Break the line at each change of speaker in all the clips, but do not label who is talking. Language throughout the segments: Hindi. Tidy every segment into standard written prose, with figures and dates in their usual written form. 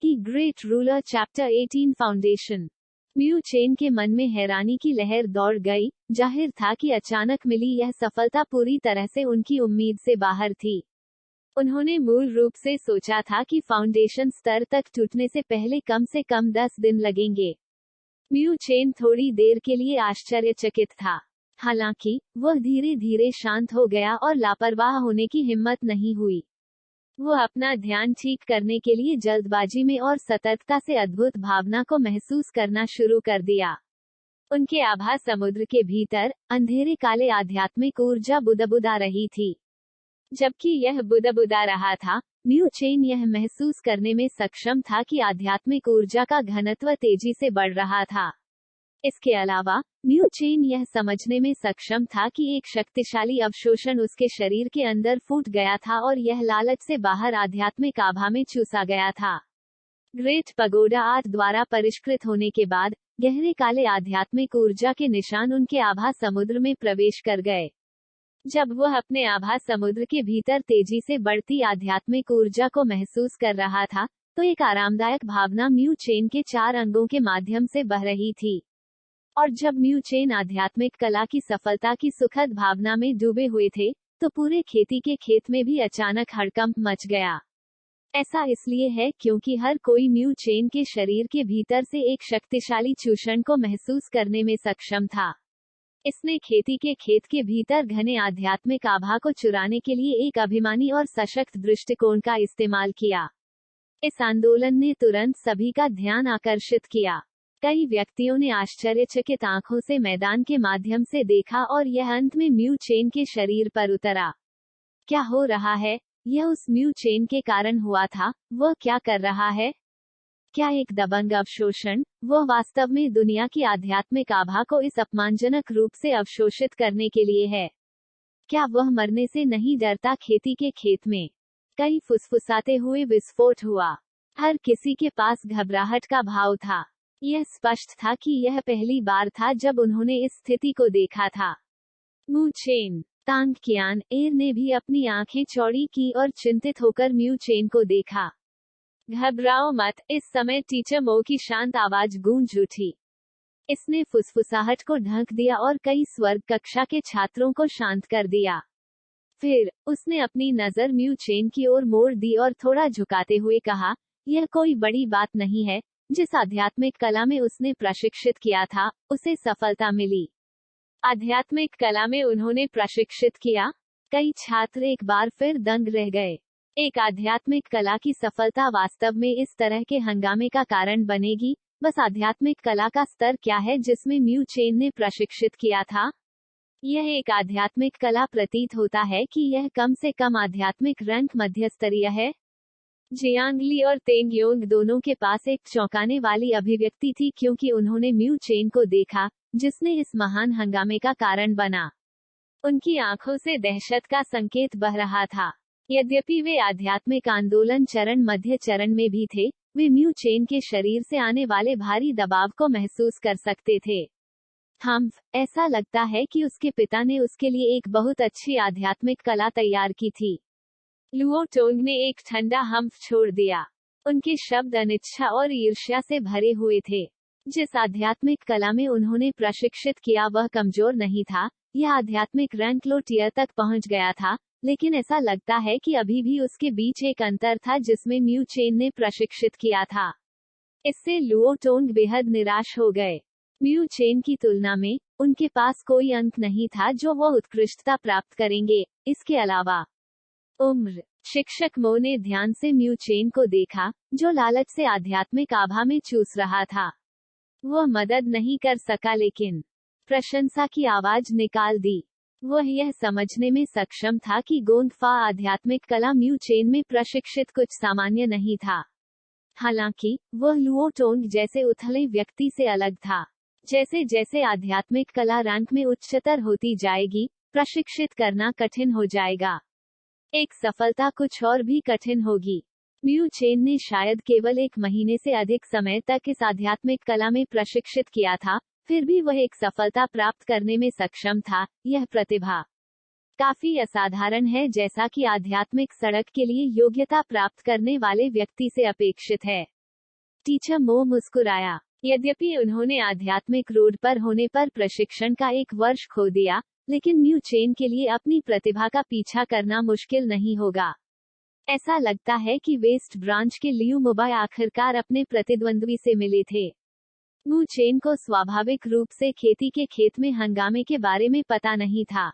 की great ruler chapter 18 foundation. Mu chain के मन में हैरानी की लहर दौड़ गई। जाहिर था कि अचानक मिली यह सफलता पूरी तरह से उनकी उम्मीद से बाहर थी। उन्होंने मूल रूप से सोचा था कि फाउंडेशन स्तर तक टूटने से पहले कम से कम 10 दिन लगेंगे। म्यू चेन थोड़ी देर के लिए आश्चर्यचकित था। हालांकि वह धीरे धीरे शांत हो गया और लापरवाह होने की हिम्मत नहीं हुई। वो अपना ध्यान ठीक करने के लिए जल्दबाजी में और सतर्कता से अद्भुत भावना को महसूस करना शुरू कर दिया। उनके आभा समुद्र के भीतर अंधेरे काले आध्यात्मिक ऊर्जा बुदबुदा रही थी। जबकि यह बुदबुदा रहा था, म्यू चेन यह महसूस करने में सक्षम था कि आध्यात्मिक ऊर्जा का घनत्व तेजी से बढ़ रहा था। इसके अलावा म्यू चेन यह समझने में सक्षम था कि एक शक्तिशाली अवशोषण उसके शरीर के अंदर फूट गया था और यह लालच से बाहर आध्यात्मिक आभा में चूसा गया था। ग्रेट पगोडा आर्ट द्वारा परिष्कृत होने के बाद गहरे काले आध्यात्मिक ऊर्जा के निशान उनके आभा समुद्र में प्रवेश कर गए। जब वह अपने आभा समुद्र के भीतर तेजी से बढ़ती आध्यात्मिक ऊर्जा को महसूस कर रहा था, तो एक आरामदायक भावना म्यू चेन के 4 अंगों के माध्यम से बह रही थी। और जब म्यू चेन आध्यात्मिक कला की सफलता की सुखद भावना में डूबे हुए थे, तो पूरे खेती के खेत में भी अचानक हड़कंप मच गया। ऐसा इसलिए है क्योंकि हर कोई म्यू चेन के शरीर के भीतर से एक शक्तिशाली चूषण को महसूस करने में सक्षम था। इसने खेती के खेत के भीतर घने आध्यात्मिक आभा को चुराने के लिए एक अभिमानी और सशक्त दृष्टिकोण का इस्तेमाल किया। इस आंदोलन ने तुरंत सभी का ध्यान आकर्षित किया। कई व्यक्तियों ने आश्चर्यचकित आंखों से मैदान के माध्यम से देखा और यह अंत में म्यू चेन के शरीर पर उतरा। क्या हो रहा है? यह उस म्यू चेन के कारण हुआ था। वह क्या कर रहा है? क्या एक दबंग अवशोषण? वह वास्तव में दुनिया की आध्यात्मिक आभा को इस अपमानजनक रूप से अवशोषित करने के लिए है। क्या वह मरने से नहीं डरता? खेती के खेत में कई फुसफुसाते हुए विस्फोट हुआ। हर किसी के पास घबराहट का भाव था। यह स्पष्ट था कि यह पहली बार था जब उन्होंने इस स्थिति को देखा था। म्यू चेन, तांग कियान एर ने भी अपनी आंखें चौड़ी की और चिंतित होकर म्यू चेन को देखा। घबराओ मत, इस समय टीचर मो की शांत आवाज गूंज उठी। इसने फुसफुसाहट को ढक दिया और कई स्वर्ग कक्षा के छात्रों को शांत कर दिया। फिर उसने अपनी नजर म्यू चेन की ओर मोड़ दी और थोड़ा झुकाते हुए कहा, यह कोई बड़ी बात नहीं है। जिस आध्यात्मिक कला में उसने प्रशिक्षित किया था, उसे सफलता मिली। आध्यात्मिक कला में उन्होंने प्रशिक्षित किया? कई छात्र एक बार फिर दंग रह गए। एक आध्यात्मिक कला की सफलता वास्तव में इस तरह के हंगामे का कारण बनेगी। बस आध्यात्मिक कला का स्तर क्या है जिसमें म्यू चेन ने प्रशिक्षित किया था? यह एक आध्यात्मिक कला प्रतीत होता है कि यह कम से कम आध्यात्मिक रैंक मध्यस्तरीय है। जियांगली और तेंगयोंग दोनों के पास एक चौंकाने वाली अभिव्यक्ति थी क्योंकि उन्होंने म्यू चेन को देखा, जिसने इस महान हंगामे का कारण बना। उनकी आंखों से दहशत का संकेत बह रहा था। यद्यपि वे आध्यात्मिक आंदोलन चरण मध्य चरण में भी थे, वे म्यू चेन के शरीर से आने वाले भारी दबाव को महसूस कर सकते थे। ऐसा लगता है कि उसके पिता ने उसके लिए एक बहुत अच्छी आध्यात्मिक कला तैयार की थी। लुओ टोंग ने एक ठंडा हम्फ छोड़ दिया। उनके शब्द अनिच्छा और ईर्ष्या से भरे हुए थे। जिस आध्यात्मिक कला में उन्होंने प्रशिक्षित किया वह कमजोर नहीं था। यह आध्यात्मिक रैंक लो टियर तक पहुंच गया था, लेकिन ऐसा लगता है कि अभी भी उसके बीच एक अंतर था जिसमें म्यू चेन ने प्रशिक्षित किया था। इससे लुओ टोंग बेहद निराश हो गए। म्यू चेन की तुलना में उनके पास कोई अंक नहीं था जो वो उत्कृष्टता प्राप्त करेंगे। इसके अलावा उम्र। शिक्षक मो ने ध्यान से म्यू चेन को देखा, जो लालच से आध्यात्मिक आभा में चूस रहा था। वह मदद नहीं कर सका लेकिन प्रशंसा की आवाज निकाल दी। वह यह समझने में सक्षम था कि गोंगफा आध्यात्मिक कला म्यू चेन में प्रशिक्षित कुछ सामान्य नहीं था। हालांकि वह लुओ टोंग जैसे उथले व्यक्ति से अलग था। जैसे जैसे आध्यात्मिक कला रैंक में उच्चतर होती जाएगी, प्रशिक्षित करना कठिन हो जाएगा। एक सफलता कुछ और भी कठिन होगी। म्यू चेन ने शायद केवल 1 महीने से अधिक समय तक इस आध्यात्मिक कला में प्रशिक्षित किया था, फिर भी वह एक सफलता प्राप्त करने में सक्षम था। यह प्रतिभा काफी असाधारण है, जैसा कि आध्यात्मिक सड़क के लिए योग्यता प्राप्त करने वाले व्यक्ति से अपेक्षित है। टीचर मो मुस्कुराया। यद्यपि उन्होंने आध्यात्मिक रोड पर होने पर प्रशिक्षण का 1 वर्ष खो दिया, लेकिन म्यू चेन के लिए अपनी प्रतिभा का पीछा करना मुश्किल नहीं होगा। ऐसा लगता है कि वेस्ट ब्रांच के लियू मोबाई आखिरकार अपने प्रतिद्वंद्वी से मिले थे। म्यू चेन को स्वाभाविक रूप से खेती के खेत में हंगामे के बारे में पता नहीं था।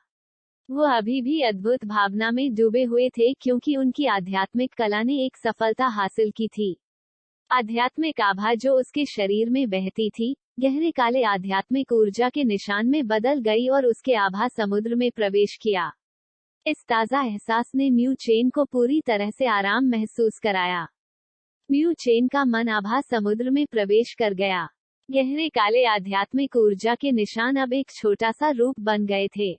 वो अभी भी अद्भुत भावना में डूबे हुए थे क्योंकि उनकी आध्यात्मिक कला ने एक सफलता हासिल की थी। आध्यात्मिक आभा जो उसके शरीर में बहती थी, गहरे काले आध्यात्मिक ऊर्जा के निशान में बदल गई और उसके आभा समुद्र में प्रवेश किया। इस ताज़ा एहसास ने म्यू चेन को पूरी तरह से आराम महसूस कराया। म्यू चेन का मन आभा समुद्र में प्रवेश कर गया। गहरे काले आध्यात्मिक ऊर्जा के निशान अब एक छोटा सा रूप बन गए थे।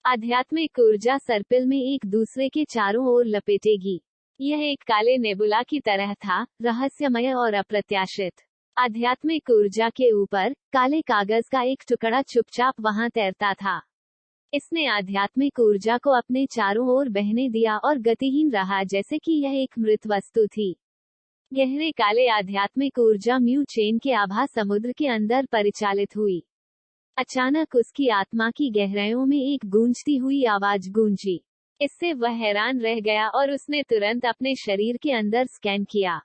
आध्यात्मिक ऊर्जा सर्पिल में एक दूसरे के चारों ओर लपेटेगी। यह एक काले नेबुला की तरह था, रहस्यमय और अप्रत्याशित। आध्यात्मिक ऊर्जा के ऊपर काले कागज का एक टुकड़ा चुपचाप वहां तैरता था। इसने आध्यात्मिक ऊर्जा को अपने चारों ओर बहने दिया और गतिहीन रहा जैसे कि यह एक मृत वस्तु थी। गहरे काले आध्यात्मिक ऊर्जा म्यू चेन के आभा समुद्र के अंदर परिचालित हुई। अचानक उसकी आत्मा की गहराइयों में एक गूंजती हुई आवाज गूंजी। इससे वह हैरान रह गया और उसने तुरंत अपने शरीर के अंदर स्कैन किया।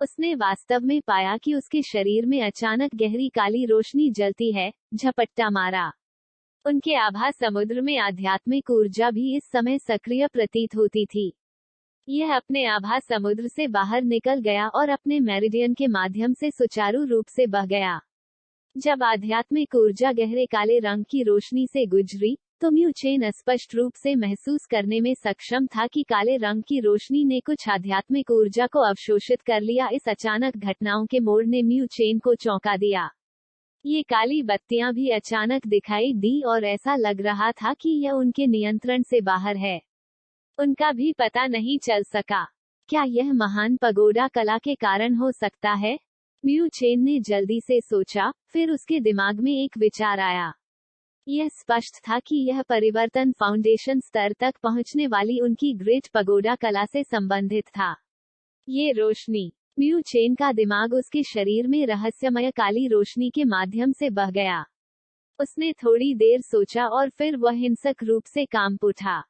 उसने वास्तव में पाया कि उसके शरीर में अचानक गहरी काली रोशनी जलती है। झपट्टा मारा। उनके आभा समुद्र में आध्यात्मिक ऊर्जा भी इस समय सक्रिय प्रतीत होती थी। यह अपने आभा समुद्र से बाहर निकल गया और अपने मेरिडियन के माध्यम से सुचारू रूप से बह गया। जब आध्यात्मिक ऊर्जा गहरे काले रंग की रोशनी से गुजरी, तो म्यू चेन स्पष्ट रूप से महसूस करने में सक्षम था कि काले रंग की रोशनी ने कुछ आध्यात्मिक ऊर्जा को अवशोषित कर लिया। इस अचानक घटनाओं के मोड़ ने म्यू चेन को चौंका दिया। ये काली बत्तियां भी अचानक दिखाई दी और ऐसा लग रहा था कि यह उनके नियंत्रण से बाहर है। उनका भी पता नहीं चल सका। क्या यह महान पगोडा कला के कारण हो सकता है? म्यू चेन ने जल्दी से सोचा, फिर उसके दिमाग में एक विचार आया। यह स्पष्ट था कि यह परिवर्तन फाउंडेशन स्तर तक पहुंचने वाली उनकी ग्रेट पगोडा कला से संबंधित था। ये रोशनी। म्यू चेन का दिमाग उसके शरीर में रहस्यमय काली रोशनी के माध्यम से बह गया। उसने थोड़ी देर सोचा और फिर वह हिंसक रूप से कांप उठा।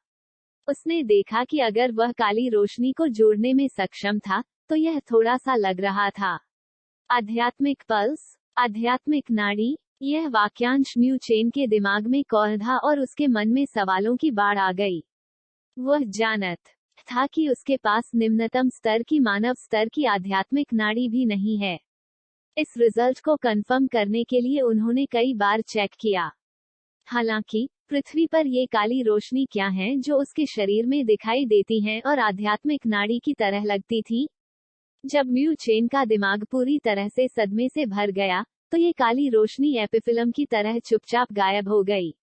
उसने देखा कि अगर वह काली रोशनी को जोड़ने में सक्षम था, तो यह थोड़ा सा लग रहा था। आध्यात्मिक पल्स, आध्यात्मिक नाड़ी। यह वाक्यांश म्यू चेन के दिमाग में कौंधा और उसके मन में सवालों की बाढ़ आ गई। वह जानत था कि उसके पास निम्नतम स्तर की मानव स्तर की आध्यात्मिक नाड़ी भी नहीं है। इस रिजल्ट को कंफर्म करने के लिए उन्होंने कई बार चेक किया। हालांकि पृथ्वी पर ये काली रोशनी क्या है जो उसके शरीर में दिखाई देती हैं और आध्यात्मिक नाड़ी की तरह लगती थी? जब म्यू चेन का दिमाग पूरी तरह से सदमे से भर गया, तो ये काली रोशनी एपिफिल्म की तरह चुपचाप गायब हो गई।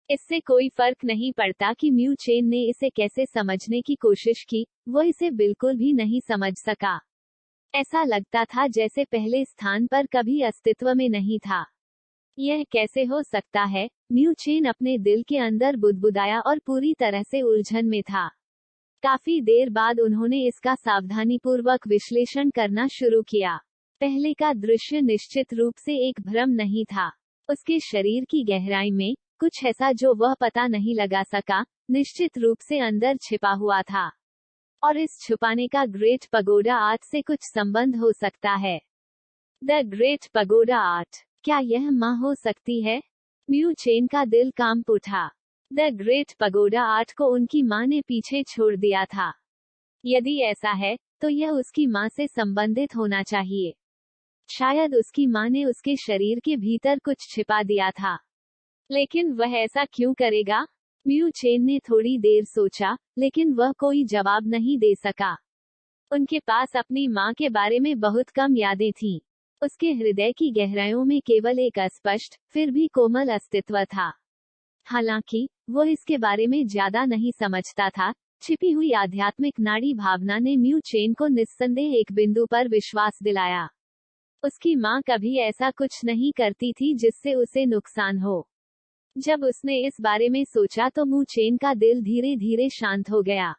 इससे कोई फर्क नहीं पड़ता कि म्यू चेन ने इसे कैसे समझने की कोशिश की, वो इसे बिल्कुल भी नहीं समझ सका। ऐसा लगता था जैसे पहले स्थान पर कभी अस्तित्व में नहीं था। यह कैसे हो सकता है? म्यू चेन अपने दिल के अंदर बुदबुदाया और पूरी तरह से उलझन में था। काफी देर बाद उन्होंने इसका सावधानीपूर्वक विश्लेषण करना शुरू किया। पहले का दृश्य निश्चित रूप से एक भ्रम नहीं था। उसके शरीर की गहराई में कुछ ऐसा जो वह पता नहीं लगा सका, निश्चित रूप से अंदर छिपा हुआ था। और इस छुपाने का ग्रेट पगोडा आर्ट से कुछ संबंध हो सकता है। द ग्रेट पगोडा आर्ट, क्या यह माँ हो सकती है? म्यू चेन का दिल कांप उठा। द ग्रेट पगोडा आर्ट को उनकी माँ ने पीछे छोड़ दिया था। यदि ऐसा है, तो यह उसकी माँ से संबंधित होना चाहिए। शायद उसकी माँ ने उसके शरीर के भीतर कुछ छिपा दिया था। लेकिन वह ऐसा क्यों करेगा? म्यू चेन ने थोड़ी देर सोचा, लेकिन वह कोई जवाब नहीं दे सका। उनके पास अपनी माँ के बारे में बहुत कम यादें थीं। उसके हृदय की गहराइयों में केवल एक अस्पष्ट, फिर भी कोमल अस्तित्व था। हालांकि वो इसके बारे में ज्यादा नहीं समझता था। छिपी हुई आध्यात्मिक नाड़ी भावना ने म्यू चेन को निस्संदेह एक बिंदु पर विश्वास दिलाया। उसकी माँ कभी ऐसा कुछ नहीं करती थी जिससे उसे नुकसान हो। जब उसने इस बारे में सोचा तो म्यू चेन का दिल धीरे धीरे शांत हो गया।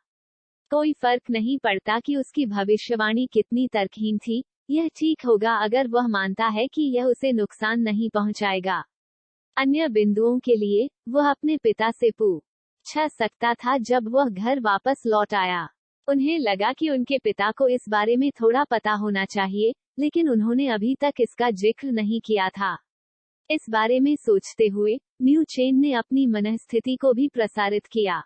कोई फर्क नहीं पड़ता कि उसकी भविष्यवाणी कितनी तर्कहीन थी, यह ठीक होगा अगर वह मानता है कि यह उसे नुकसान नहीं पहुंचाएगा। अन्य बिंदुओं के लिए वह अपने पिता से पूछ सकता था जब वह घर वापस लौट आया। उन्हें लगा कि उनके पिता को इस बारे में थोड़ा पता होना चाहिए, लेकिन उन्होंने अभी तक इसका जिक्र नहीं किया था। इस बारे में सोचते हुए म्यू चेन ने अपनी मनःस्थिति को भी प्रसारित किया।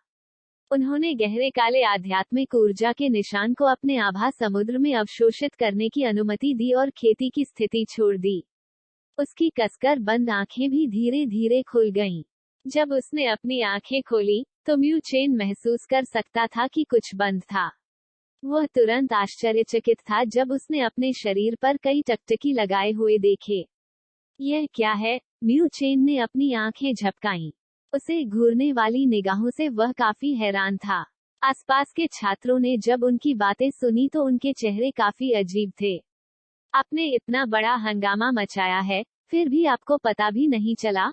उन्होंने गहरे काले आध्यात्मिक ऊर्जा के निशान को अपने आभा समुद्र में अवशोषित करने की अनुमति दी और खेती की स्थिति छोड़ दी। उसकी कसकर बंद आंखें भी धीरे धीरे खुल गईं। जब उसने अपनी आंखें खोली तो म्यू चेन महसूस कर सकता था कि कुछ बंद था। वह तुरंत आश्चर्यचकित था जब उसने अपने शरीर पर कई टकटकी लगाए हुए देखे। यह क्या है? म्यू चेन ने अपनी आंखें झपकाईं। उसे घूरने वाली निगाहों से वह काफी हैरान था। आसपास के छात्रों ने जब उनकी बातें सुनी तो उनके चेहरे काफी अजीब थे। आपने इतना बड़ा हंगामा मचाया है, फिर भी आपको पता भी नहीं चला?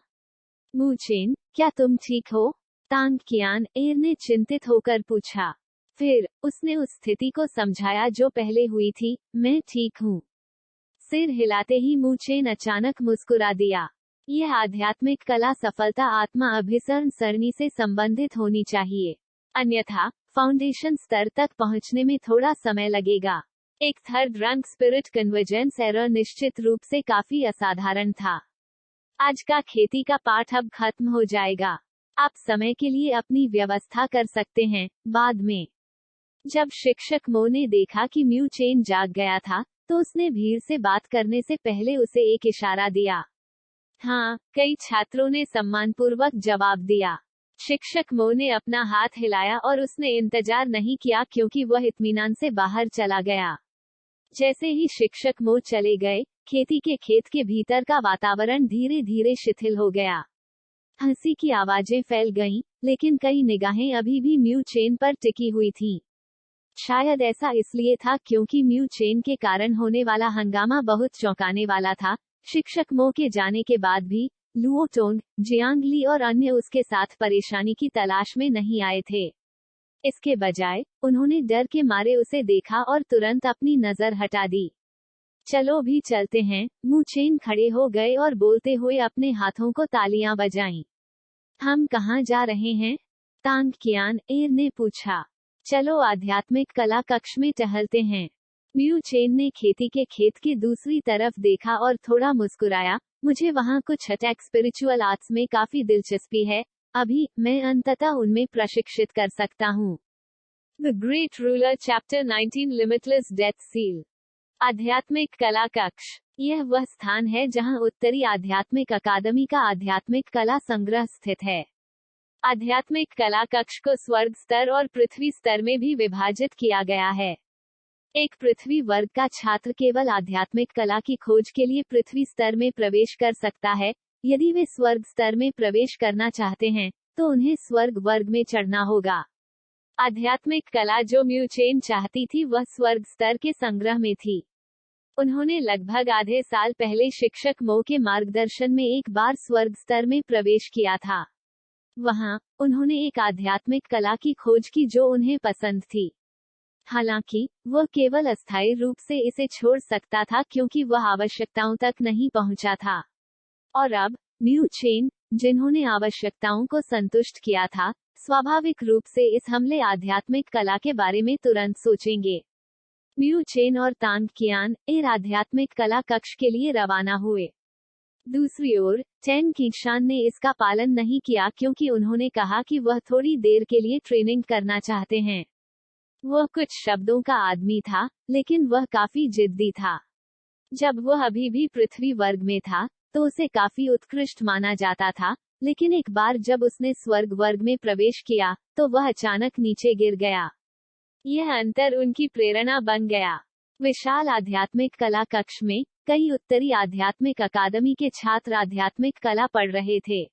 म्यू चेन, क्या तुम ठीक हो? तांग कियान एर ने चिंतित होकर पूछा। फिर उसने उस स्थिति को समझाया जो पहले हुई थी। मैं ठीक हूँ। सिर हिलाते ही म्यू चेन अचानक मुस्कुरा दिया। यह आध्यात्मिक कला सफलता आत्मा अभिसरण सरणी से संबंधित होनी चाहिए, अन्यथा फाउंडेशन स्तर तक पहुंचने में थोड़ा समय लगेगा। एक थर्ड रंग स्पिरिट कन्वर्जेंस एरर निश्चित रूप से काफी असाधारण था। आज का खेती का पाठ अब खत्म हो जाएगा। आप समय के लिए अपनी व्यवस्था कर सकते हैं। बाद में जब शिक्षक मो ने देखा कि म्यू चेन जाग गया था, तो उसने भीड़ से बात करने से पहले उसे एक इशारा दिया। हाँ, कई छात्रों ने सम्मानपूर्वक जवाब दिया। शिक्षक मो ने अपना हाथ हिलाया और उसने इंतजार नहीं किया क्योंकि वह इत्मीनान से बाहर चला गया। जैसे ही शिक्षक मो चले गए, खेती के खेत के भीतर का वातावरण धीरे धीरे शिथिल हो गया। हंसी की आवाजें फैल गईं, लेकिन कई निगाहें अभी भी म्यू चेन पर टिकी हुई थीं। शायद ऐसा इसलिए था क्योंकि म्यू चेन के कारण होने वाला हंगामा बहुत चौंकाने वाला था। शिक्षक मो के जाने के बाद भी लुओ टोंग, जियांग ली और अन्य उसके साथ परेशानी की तलाश में नहीं आए थे। इसके बजाय उन्होंने डर के मारे उसे देखा और तुरंत अपनी नजर हटा दी। चलो भी चलते हैं। म्यू चेन खड़े हो गए और बोलते हुए अपने हाथों को तालियां बजाईं। हम कहाँ जा रहे हैं? तांग कियान एर ने पूछा। चलो आध्यात्मिक कला कक्ष में टहलते हैं। म्यू चेन ने खेती के खेत की दूसरी तरफ देखा और थोड़ा मुस्कुराया। मुझे वहाँ कुछ अटैक स्पिरिचुअल आर्ट्स में काफी दिलचस्पी है। अभी मैं अंततः उनमें प्रशिक्षित कर सकता हूँ। The great ruler chapter 19 limitless death seal. आध्यात्मिक कला कक्ष। यह वह स्थान है जहां उत्तरी आध्यात्मिक अकादमी का आध्यात्मिक कला संग्रह स्थित है। आध्यात्मिक कला कक्ष को स्वर्ग स्तर और पृथ्वी स्तर में भी विभाजित किया गया है। एक पृथ्वी वर्ग का छात्र केवल आध्यात्मिक कला की खोज के लिए पृथ्वी स्तर में प्रवेश कर सकता है। यदि वे स्वर्ग स्तर में प्रवेश करना चाहते हैं, तो उन्हें स्वर्ग वर्ग में चढ़ना होगा। आध्यात्मिक कला जो म्यू चेन चाहती थी वह स्वर्ग स्तर के संग्रह में थी। उन्होंने लगभग आधे साल पहले शिक्षक मो के मार्गदर्शन में एक बार स्वर्ग स्तर में प्रवेश किया था। वहां उन्होंने एक आध्यात्मिक कला की खोज की जो उन्हें पसंद थी। हालांकि वह केवल अस्थायी रूप से इसे छोड़ सकता था क्योंकि वह आवश्यकताओं तक नहीं पहुंचा था। और अब म्यू चेन, जिन्होंने आवश्यकताओं को संतुष्ट किया था, स्वाभाविक रूप से इस हमले आध्यात्मिक कला के बारे में तुरंत सोचेंगे। म्यू चेन और तांग कियान एर आध्यात्मिक कला कक्ष के लिए रवाना हुए। दूसरी ओर चेन किशान ने इसका पालन नहीं किया क्योंकि उन्होंने कहा कि वह थोड़ी देर के लिए ट्रेनिंग करना चाहते हैं। वह कुछ शब्दों का आदमी था, लेकिन वह काफी जिद्दी था। जब वह अभी भी पृथ्वी वर्ग में था, तो उसे काफी उत्कृष्ट माना जाता था, लेकिन एक बार जब उसने स्वर्ग वर्ग में प्रवेश किया, तो वह अचानक नीचे गिर गया। यह अंतर उनकी प्रेरणा बन गया। विशाल आध्यात्मिक कला कक्ष में कई उत्तरी आध्यात्मिक अकादमी के छात्र आध्यात्मिक कला पढ़ रहे थे।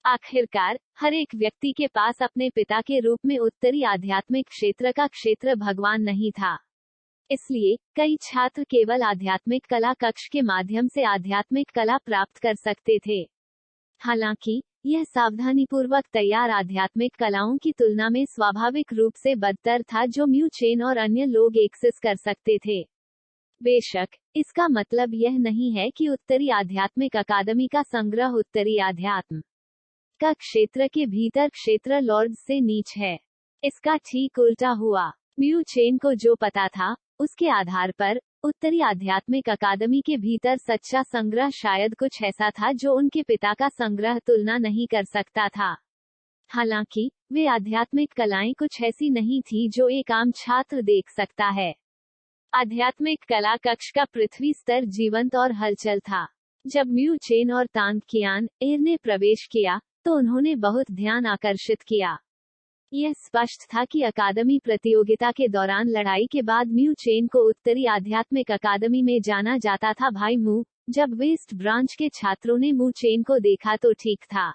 आखिरकार हर एक व्यक्ति के पास अपने पिता के रूप में उत्तरी आध्यात्मिक क्षेत्र का क्षेत्र भगवान नहीं था। इसलिए कई छात्र केवल आध्यात्मिक कला कक्ष के माध्यम से आध्यात्मिक कला प्राप्त कर सकते थे। हालांकि यह सावधानीपूर्वक तैयार आध्यात्मिक कलाओं की तुलना में स्वाभाविक रूप से बदतर था जो म्यू चेन और अन्य लोग एक्सेस कर सकते थे। बेशक, इसका मतलब यह नहीं है कि उत्तरी आध्यात्मिक अकादमी का संग्रह उत्तरी आध्यात्म का क्षेत्र के भीतर क्षेत्र लॉर्ड्स से नीच है। इसका ठीक उल्टा हुआ। म्यू चेन को जो पता था, उसके आधार पर उत्तरी आध्यात्मिक अकादमी के भीतर सच्चा संग्रह शायद कुछ ऐसा था जो उनके पिता का संग्रह तुलना नहीं कर सकता था। हालांकि वे आध्यात्मिक कलाएं कुछ ऐसी नहीं थी जो एक आम छात्र देख सकता है। आध्यात्मिक कला कक्ष का पृथ्वी स्तर जीवंत और हलचल था। जब म्यू चेन और तांग कियान एर ने प्रवेश किया तो उन्होंने बहुत ध्यान आकर्षित किया। यह स्पष्ट था कि अकादमी प्रतियोगिता के दौरान लड़ाई के बाद म्यू चेन को उत्तरी आध्यात्मिक अकादमी में जाना जाता था। भाई मू, जब वेस्ट ब्रांच के छात्रों ने मू चेन को देखा तो ठीक था,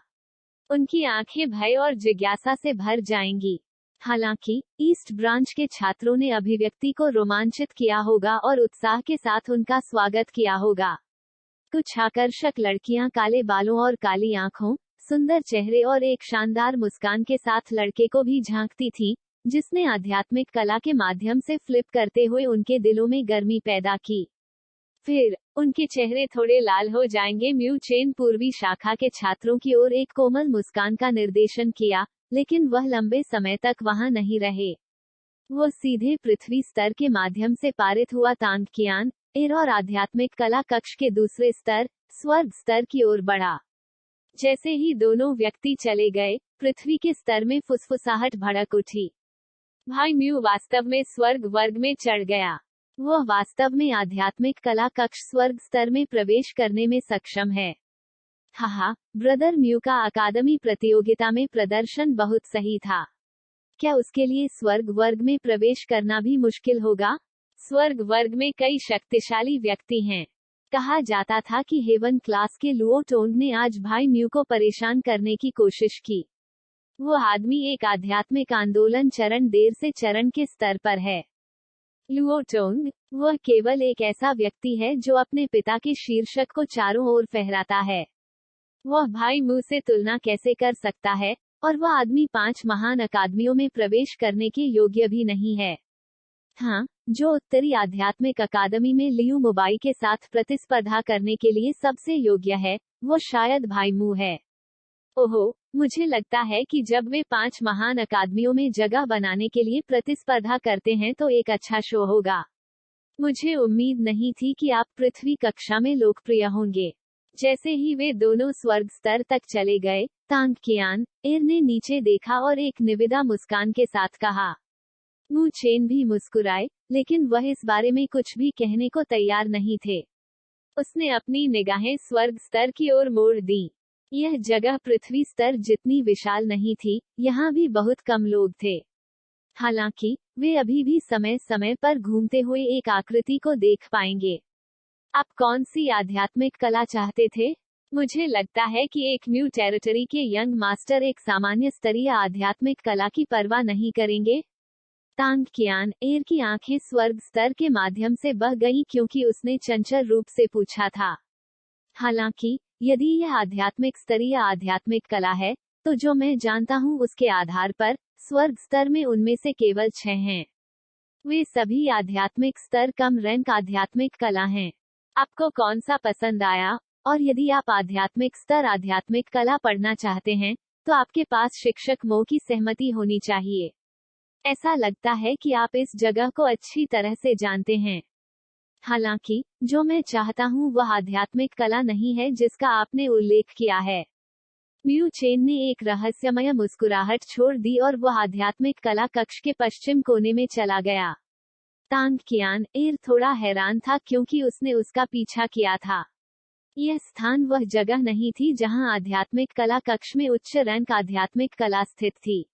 उनकी आंखें भय और जिज्ञासा से भर जाएंगी। हालांकि ईस्ट ब्रांच के छात्रों ने अभिव्यक्ति को रोमांचित किया होगा और उत्साह के साथ उनका स्वागत किया होगा। कुछ आकर्षक लड़कियां काले बालों और काली आंखों, सुंदर चेहरे और एक शानदार मुस्कान के साथ लड़के को भी झांकती थी, जिसने आध्यात्मिक कला के माध्यम से फ्लिप करते हुए उनके दिलों में गर्मी पैदा की। फिर उनके चेहरे थोड़े लाल हो जाएंगे। म्यू चेन पूर्वी शाखा के छात्रों की ओर एक कोमल मुस्कान का निर्देशन किया, लेकिन वह लंबे समय तक वहां नहीं रहे। वो सीधे पृथ्वी स्तर के माध्यम से पारित हुआ तांग कियान एर और आध्यात्मिक कला कक्ष के दूसरे स्तर, स्वर्ग स्तर की ओर बढ़ा। जैसे ही दोनों व्यक्ति चले गए, पृथ्वी के स्तर में फुसफुसाहट भड़क उठी। भाई म्यू वास्तव में स्वर्ग वर्ग में चढ़ गया। वह वास्तव में आध्यात्मिक कला कक्ष स्वर्ग स्तर में प्रवेश करने में सक्षम है। हाहा, ब्रदर म्यू का अकादमी प्रतियोगिता में प्रदर्शन बहुत सही था। क्या उसके लिए स्वर्ग वर्ग में प्रवेश करना भी मुश्किल होगा? स्वर्ग वर्ग में कई शक्तिशाली व्यक्ति हैं। कहा जाता था कि हेवन क्लास के लुओ टोंग ने आज भाई म्यू को परेशान करने की कोशिश की। वो आदमी एक आध्यात्मिक आंदोलन चरण देर से चरण के स्तर पर है। लुओ टोंग, वह केवल एक ऐसा व्यक्ति है जो अपने पिता के शीर्षक को चारों ओर फहराता है। वह भाई म्यू से तुलना कैसे कर सकता है, और वह आदमी 5 महान अकादमियों में प्रवेश करने के योग्य भी नहीं है। हाँ, जो उत्तरी आध्यात्मिक अकादमी में लियू मोबाई के साथ प्रतिस्पर्धा करने के लिए सबसे योग्य है, वो शायद भाई मू है। ओहो, मुझे लगता है कि जब वे 5 महान अकादमियों में जगह बनाने के लिए प्रतिस्पर्धा करते हैं तो एक अच्छा शो होगा। मुझे उम्मीद नहीं थी कि आप पृथ्वी कक्षा में लोकप्रिय होंगे। जैसे ही वे दोनों स्वर्ग स्तर तक चले गए, तांग कियान एर ने नीचे देखा और एक निविदा मुस्कान के साथ कहा। मू चेन भी मुस्कुराए, लेकिन वह इस बारे में कुछ भी कहने को तैयार नहीं थे। उसने अपनी निगाहें स्वर्ग स्तर की ओर मोड़ दी। यह जगह पृथ्वी स्तर जितनी विशाल नहीं थी, यहाँ भी बहुत कम लोग थे। हालांकि वे अभी भी समय समय पर घूमते हुए एक आकृति को देख पाएंगे। आप कौन सी आध्यात्मिक कला चाहते थे? मुझे लगता है कि एक न्यू टेरिटरी के यंग मास्टर एक सामान्य स्तरीय आध्यात्मिक कला की परवाह नहीं करेंगे। तांग कियान एर की आंखें स्वर्ग स्तर के माध्यम से बह गईं क्योंकि उसने चंचल रूप से पूछा था। हालांकि यदि यह आध्यात्मिक स्तरीय आध्यात्मिक कला है, तो जो मैं जानता हूँ उसके आधार पर स्वर्ग स्तर में उनमें से केवल 6 हैं। वे सभी आध्यात्मिक स्तर कम रैंक आध्यात्मिक कला हैं। आपको कौन सा पसंद आया? और यदि आप आध्यात्मिक स्तर आध्यात्मिक कला पढ़ना चाहते हैं, तो आपके पास शिक्षक मो की सहमति होनी चाहिए। ऐसा लगता है कि आप इस जगह को अच्छी तरह से जानते हैं। हालांकि जो मैं चाहता हूँ वह आध्यात्मिक कला नहीं है जिसका आपने उल्लेख किया है। म्यू चेन ने एक रहस्यमय मुस्कुराहट छोड़ दी और वह आध्यात्मिक कला कक्ष के पश्चिम कोने में चला गया। तांग कियान एर थोड़ा हैरान था क्योंकि उसने उसका पीछा किया था। यह स्थान वह जगह नहीं थी जहां आध्यात्मिक कला कक्ष में उच्च रैंक आध्यात्मिक कला स्थित थी।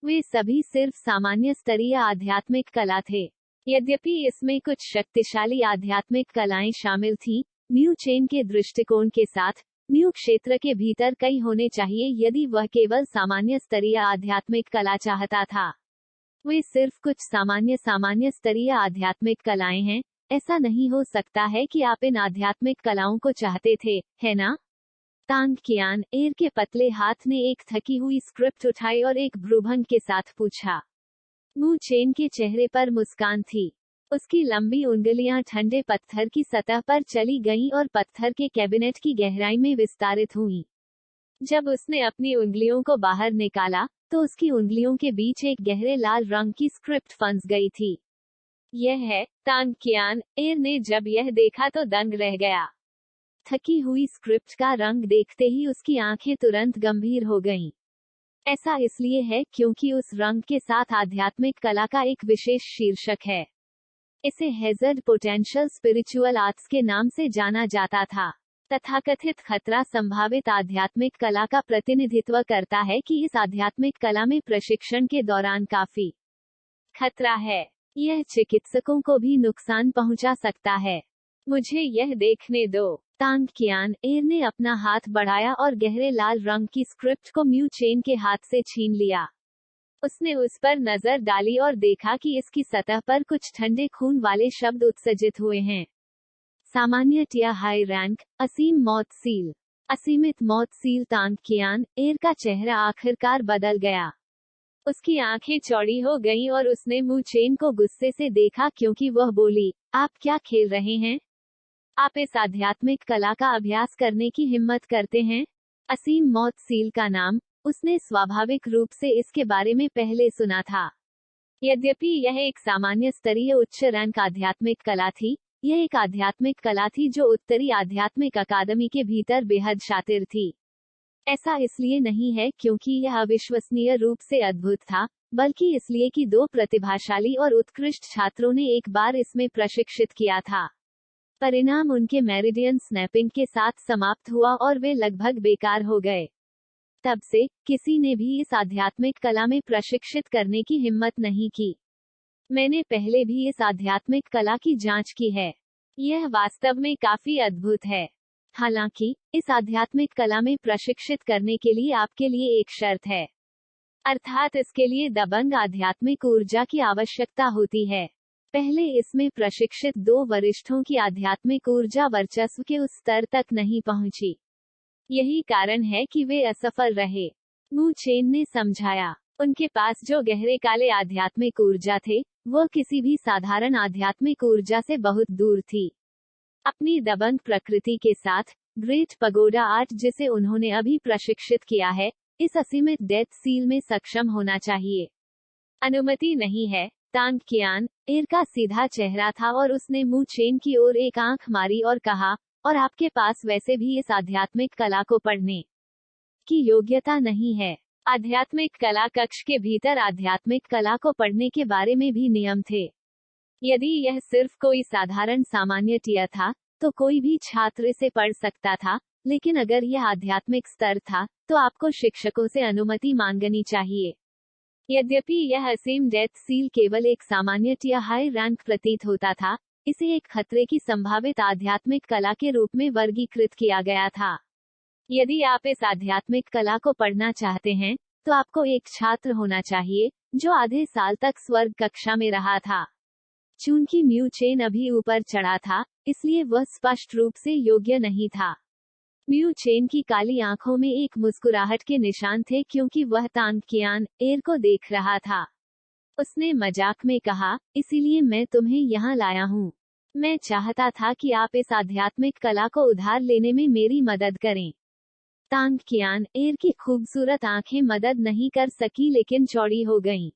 वे सभी सिर्फ सामान्य स्तरीय आध्यात्मिक कला थे। यद्यपि इसमें कुछ शक्तिशाली आध्यात्मिक कलाएं शामिल थीं, म्यू चेन के दृष्टिकोण के साथ म्यू क्षेत्र के भीतर कई होने चाहिए यदि वह केवल सामान्य स्तरीय आध्यात्मिक कला चाहता था। वे सिर्फ कुछ सामान्य स्तरीय आध्यात्मिक कलाएं हैं। ऐसा नहीं हो सकता है कि आप इन आध्यात्मिक कलाओं को चाहते थे, है ना? तांग कियान एर के पतले हाथ ने एक थकी हुई स्क्रिप्ट उठाई और एक भ्रूभंग के साथ पूछा। म्यू चेन के चेहरे पर मुस्कान थी। उसकी लंबी उंगलियां ठंडे पत्थर की सतह पर चली गईं और पत्थर के कैबिनेट की गहराई में विस्तारित हुईं। जब उसने अपनी उंगलियों को बाहर निकाला, तो उसकी उंगलियों के बीच एक गहरे लाल रंग की स्क्रिप्ट फंस गई थी। यह है, तांग कियान एर ने जब यह देखा तो दंग रह गया। थकी हुई स्क्रिप्ट का रंग देखते ही उसकी आंखें तुरंत गंभीर हो गईं। ऐसा इसलिए है क्योंकि उस रंग के साथ आध्यात्मिक कला का एक विशेष शीर्षक है। इसे हैजर्ड पोटेंशियल स्पिरिचुअल आर्ट्स के नाम से जाना जाता था। तथाकथित खतरा संभावित आध्यात्मिक कला का प्रतिनिधित्व करता है कि इस आध्यात्मिक कला में प्रशिक्षण के दौरान काफी खतरा है। यह चिकित्सकों को भी नुकसान पहुंचा सकता है। मुझे यह देखने दो। तांग कियान एर ने अपना हाथ बढ़ाया और गहरे लाल रंग की स्क्रिप्ट को म्यू चेन के हाथ से छीन लिया। उसने उस पर नजर डाली और देखा कि इसकी सतह पर कुछ ठंडे खून वाले शब्द उत्सर्जित हुए हैं। सामान्य टिया हाई रैंक, असीम मौत सील। असीमित मौत सील। तांग कियान एर का चेहरा आखिरकार बदल गया। उसकी आंखें चौड़ी हो गईं और उसने म्यू चेन को गुस्से से देखा क्योंकि वह बोली, आप क्या खेल रहे हैं? आप इस आध्यात्मिक कला का अभ्यास करने की हिम्मत करते हैं? असीम मौत सील का नाम, उसने स्वाभाविक रूप से इसके बारे में पहले सुना था। यद्यपि यह एक सामान्य स्तरीय उच्च रैंक आध्यात्मिक कला थी, यह एक आध्यात्मिक कला थी जो उत्तरी आध्यात्मिक अकादमी के भीतर बेहद शातिर थी। ऐसा इसलिए नहीं है क्योंकि यह अविश्वसनीय रूप से अद्भुत था, बल्कि इसलिए कि दो प्रतिभाशाली और उत्कृष्ट छात्रों ने एक बार इसमें प्रशिक्षित किया था। परिणाम उनके मेरिडियन स्नैपिंग के साथ समाप्त हुआ और वे लगभग बेकार हो गए। तब से किसी ने भी इस आध्यात्मिक कला में प्रशिक्षित करने की हिम्मत नहीं की। मैंने पहले भी इस आध्यात्मिक कला की जांच की है। यह वास्तव में काफी अद्भुत है। हालांकि इस आध्यात्मिक कला में प्रशिक्षित करने के लिए आपके लिए एक शर्त है, अर्थात इसके लिए दबंग आध्यात्मिक ऊर्जा की आवश्यकता होती है। पहले इसमें प्रशिक्षित दो वरिष्ठों की आध्यात्मिक ऊर्जा वर्चस्व के उस स्तर तक नहीं पहुंची। यही कारण है कि वे असफल रहे। म्यू चेन ने समझाया। उनके पास जो गहरे काले आध्यात्मिक ऊर्जा थे, वह किसी भी साधारण आध्यात्मिक ऊर्जा से बहुत दूर थी। अपनी दबंग प्रकृति के साथ, ग्रेट पगोडा आर्ट जिसे उन्होंने अभी प्रशिक्षित किया है, इस असीमित डेथ सील में सक्षम होना चाहिए। अनुमति नहीं है। तांग कियान एर का सीधा चेहरा था और उसने म्यू चेन की ओर एक आंख मारी और कहा, और आपके पास वैसे भी इस आध्यात्मिक कला को पढ़ने की योग्यता नहीं है। आध्यात्मिक कला कक्ष के भीतर आध्यात्मिक कला को पढ़ने के बारे में भी नियम थे। यदि यह सिर्फ कोई साधारण सामान्य टिया था, तो कोई भी छात्र इसे पढ़ सकता था, लेकिन अगर यह आध्यात्मिक स्तर था, तो आपको शिक्षकों से अनुमति मांगनी चाहिए। यद्यपि यह असीम डेथ सील केवल एक सामान्य टिया हाई रैंक प्रतीत होता था, इसे एक खतरे की संभावित आध्यात्मिक कला के रूप में वर्गीकृत किया गया था। यदि आप इस आध्यात्मिक कला को पढ़ना चाहते हैं, तो आपको एक छात्र होना चाहिए, जो आधे साल तक स्वर्ग कक्षा में रहा था। चूंकि म्यू चेन अभी ऊपर चढ़ा था, इसलिए वह स्पष्ट रूप से योग्य नहीं था। म्यू चेन की काली आंखों में एक मुस्कुराहट के निशान थे क्योंकि वह तांग कियान एर को देख रहा था। उसने मजाक में कहा, इसीलिए मैं तुम्हें यहाँ लाया हूँ। मैं चाहता था कि आप इस आध्यात्मिक कला को उधार लेने में मेरी मदद करें। तांग कियान एर की खूबसूरत आंखें मदद नहीं कर सकी लेकिन चौड़ी हो गईं।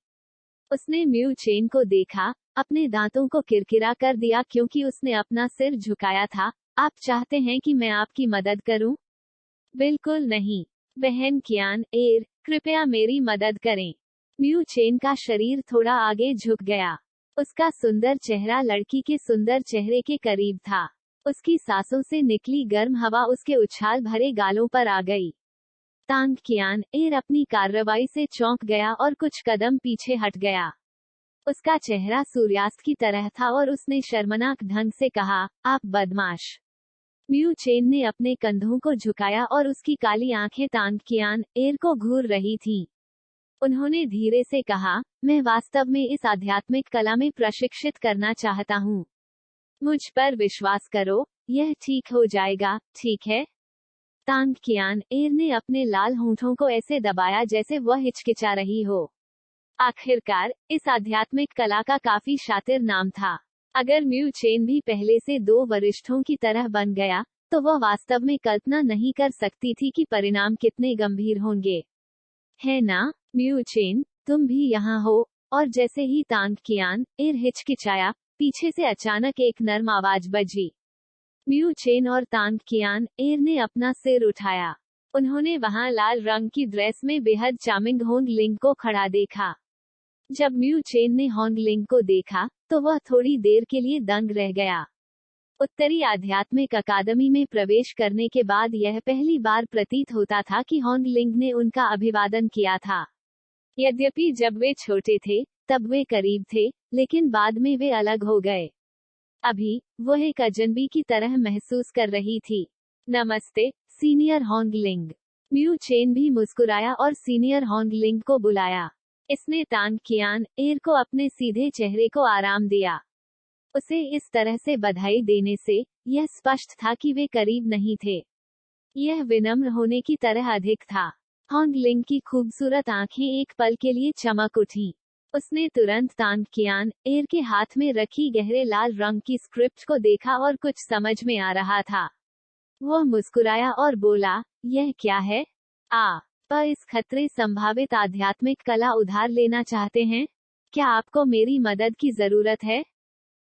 उसने म्यू चेन को देखा, अपने दांतों को किरकिरा कर दिया क्योंकि उसने अपना सिर झुकाया था। आप चाहते हैं कि मैं आपकी मदद करूं? बिल्कुल नहीं। बहन कियान एर, कृपया मेरी मदद करें। म्यू चेन का शरीर थोड़ा आगे झुक गया। उसका सुंदर चेहरा लड़की के सुंदर चेहरे के करीब था। उसकी सांसों से निकली गर्म हवा उसके उछाल भरे गालों पर आ गई। तांग कियान एर अपनी कार्रवाई से चौंक गया और कुछ कदम पीछे हट गया। उसका चेहरा सूर्यास्त की तरह था और उसने शर्मनाक ढंग से कहा, आप बदमाश। म्यू चेन ने अपने कंधों को झुकाया और उसकी काली आंखें तांग कियान एर को घूर रही थीं। उन्होंने धीरे से कहा, मैं वास्तव में इस आध्यात्मिक कला में प्रशिक्षित करना चाहता हूँ। मुझ पर विश्वास करो, यह ठीक हो जाएगा, ठीक है? तांग कियान एर ने अपने लाल होंठों को ऐसे दबाया जैसे वह हिचकिचा रही हो। आखिरकार, इस आध्यात्मिक कला का काफी शातिर नाम था। अगर म्यू चेन भी पहले से दो वरिष्ठों की तरह बन गया, तो वह वास्तव में कल्पना नहीं कर सकती थी कि परिणाम कितने गंभीर होंगे। है ना, म्यू चेन, तुम भी यहाँ हो? और जैसे ही तांग कियान एर हिचकिचाया, पीछे से अचानक एक नर्म आवाज बजी। म्यू चेन और तांग कियान एर ने अपना सिर उठाया। उन्होंने वहां लाल रंग की ड्रेस में बेहद चार्मिंग होंग लिंग को खड़ा देखा। जब म्यू चेन ने होंग लिंग को देखा, तो वह थोड़ी देर के लिए दंग रह गया। उत्तरी आध्यात्मिक अकादमी में प्रवेश करने के बाद यह पहली बार प्रतीत होता था कि होंग लिंग ने उनका अभिवादन किया था। यद्यपि जब वे छोटे थे, तब वे करीब थे, लेकिन बाद में वे अलग हो गए। अभी वह एक अजनबी की तरह महसूस कर रही थी। नमस्ते, सीनियर होंग लिंग। म्यू चेन भी मुस्कुराया और सीनियर होंग लिंग को बुलाया। इसने तांग कियान एर को अपने सीधे चेहरे को आराम दिया। उसे इस तरह से बधाई देने से यह स्पष्ट था कि वे करीब नहीं थे। यह विनम्र होने की तरह अधिक था। होंग लिंग की खूबसूरत आंखें एक पल के लिए चमक उठीं। उसने तुरंत तांग कियान एर के हाथ में रखी गहरे लाल रंग की स्क्रिप्ट को देखा और कुछ समझ में आ रहा था। वह मुस्कुराया और बोला, यह क्या है? इस खतरे संभावित आध्यात्मिक कला उधार लेना चाहते हैं? क्या आपको मेरी मदद की जरूरत है?